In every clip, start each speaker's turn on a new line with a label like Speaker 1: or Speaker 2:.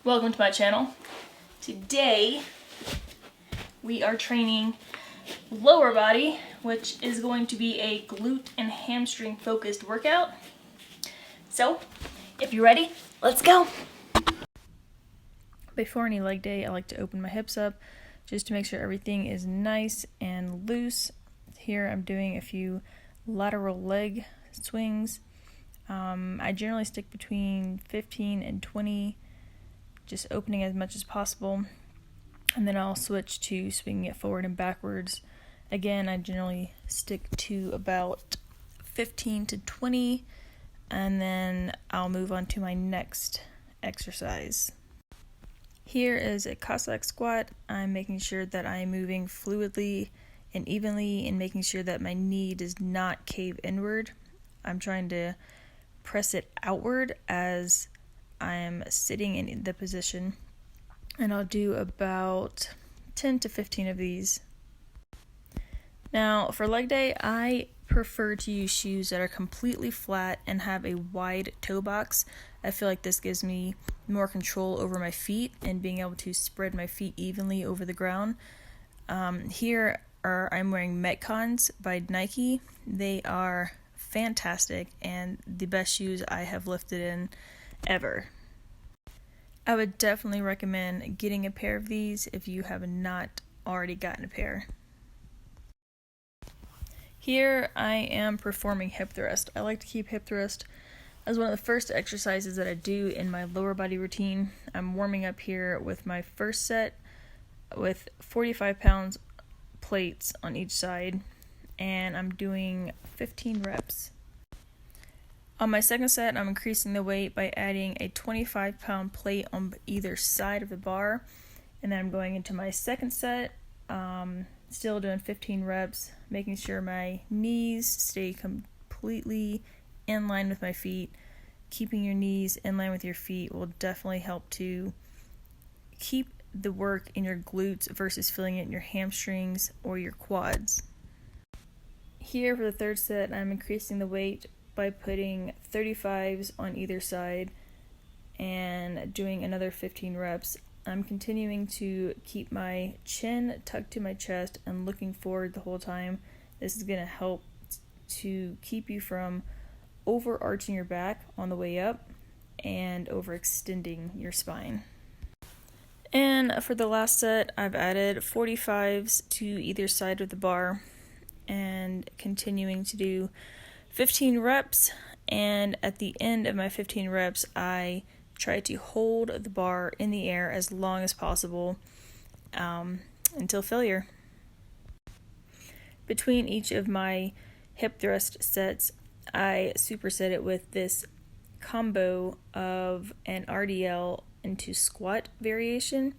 Speaker 1: Welcome to my channel. Today we are training lower body, which is going to be a glute and hamstring focused workout. So if you're ready, let's go. Before any leg day, I like to open my hips up just to make sure everything is nice and loose. Here I'm doing a few lateral leg swings. I generally stick between 15 and 20, just opening as much as possible, and then I'll switch to swinging it forward and backwards. Again, I generally stick to about 15 to 20, and then I'll move on to my next exercise. Here is a Cossack Squat. I'm making sure that I'm moving fluidly and evenly and making sure that my knee does not cave inward. I'm trying to press it outward as I'm sitting in the position, and I'll do about 10 to 15 of these. Now for leg day, I prefer to use shoes that are completely flat and have a wide toe box. I feel like this gives me more control over my feet and being able to spread my feet evenly over the ground. I'm wearing Metcons by Nike. They are fantastic and the best shoes I have lifted in ever. I would definitely recommend getting a pair of these if you have not already gotten a pair. Here I am performing hip thrust. I like to keep hip thrust as one of the first exercises that I do in my lower body routine. I'm warming up here with my first set with 45 pounds plates on each side, and I'm doing 15 reps. On my second set, I'm increasing the weight by adding a 25-pound plate on either side of the bar, and then I'm going into my second set, still doing 15 reps, making sure my knees stay completely in line with my feet. Keeping your knees in line with your feet will definitely help to keep the work in your glutes versus feeling it in your hamstrings or your quads. Here for the third set, I'm increasing the weight by putting 35s on either side and doing another 15 reps. I'm continuing to keep my chin tucked to my chest and looking forward the whole time. This is going to help to keep you from overarching your back on the way up and overextending your spine. And for the last set, I've added 45s to either side of the bar and continuing to do 15 reps, and at the end of my 15 reps, I try to hold the bar in the air as long as possible until failure. Between each of my hip thrust sets, I superset it with this combo of an RDL into squat variation,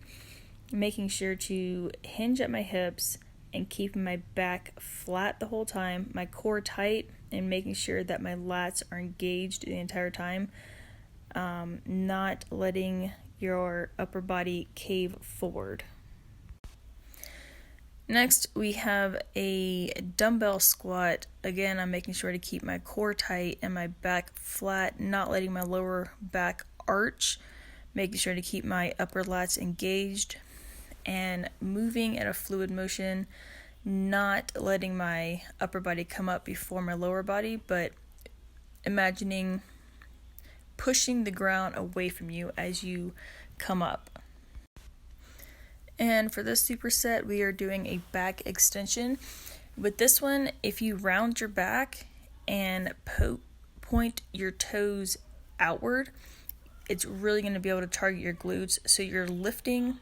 Speaker 1: making sure to hinge at my hips and keeping my back flat the whole time, my core tight, and making sure that my lats are engaged the entire time, not letting your upper body cave forward. Next, we have a dumbbell squat. Again, I'm making sure to keep my core tight and my back flat, not letting my lower back arch, making sure to keep my upper lats engaged, and moving at a fluid motion, not letting my upper body come up before my lower body, but imagining pushing the ground away from you as you come up. And for this superset, we are doing a back extension. With this one, if you round your back and point your toes outward, it's really going to be able to target your glutes. So you're lifting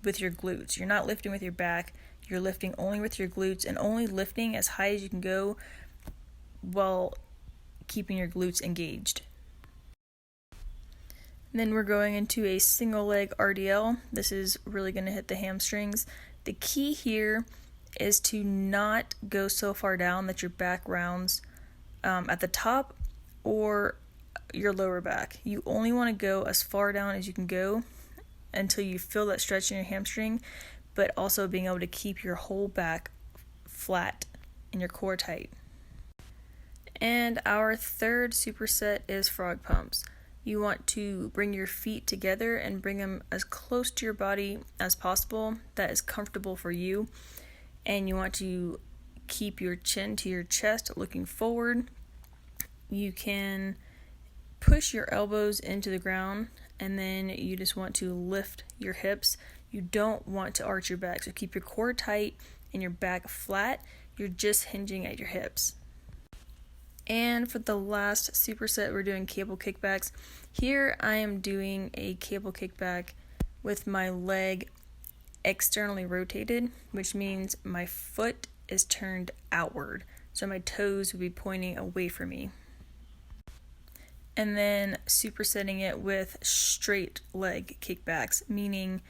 Speaker 1: with your glutes. You're not lifting with your back. You're lifting only with your glutes and only lifting as high as you can go while keeping your glutes engaged. And then we're going into a single leg RDL. This is really going to hit the hamstrings. The key here is to not go so far down that your back rounds at the top or your lower back. You only want to go as far down as you can go until you feel that stretch in your hamstring, but also being able to keep your whole back flat and your core tight. And our third superset is frog pumps. you want to bring your feet together and bring them as close to your body as possible. That is comfortable for you. And you want to keep your chin to your chest looking forward. You can push your elbows into the ground, and then you just want to lift your hips. You don't want to arch your back, so keep your core tight and your back flat. You're just hinging at your hips. And for the last superset, we're doing cable kickbacks. Here I am doing a cable kickback with my leg externally rotated, which means my foot is turned outward. So my toes would be pointing away from me. And then supersetting it with straight leg kickbacks, meaning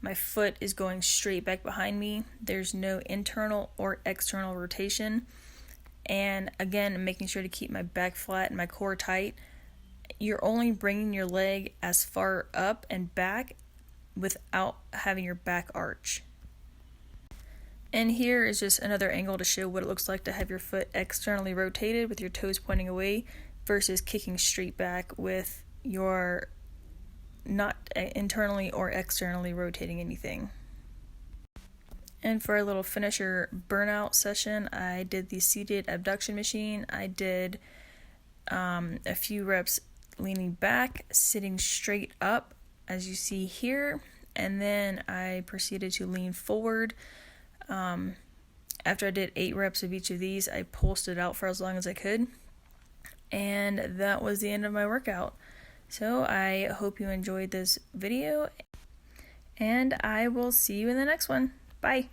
Speaker 1: my foot is going straight back behind me. There's no internal or external rotation. And again, making sure to keep my back flat and my core tight. You're only bringing your leg as far up and back without having your back arch. And here is just another angle to show what it looks like to have your foot externally rotated with your toes pointing away versus kicking straight back with your not internally or externally rotating anything. And for a little finisher burnout session, I did the seated abduction machine. I did a few reps leaning back, sitting straight up, as you see here, and then I proceeded to lean forward. After I did 8 reps of each of these, I pulsed it out for as long as I could, and that was the end of my workout. So I hope you enjoyed this video, and I will see you in the next one. Bye!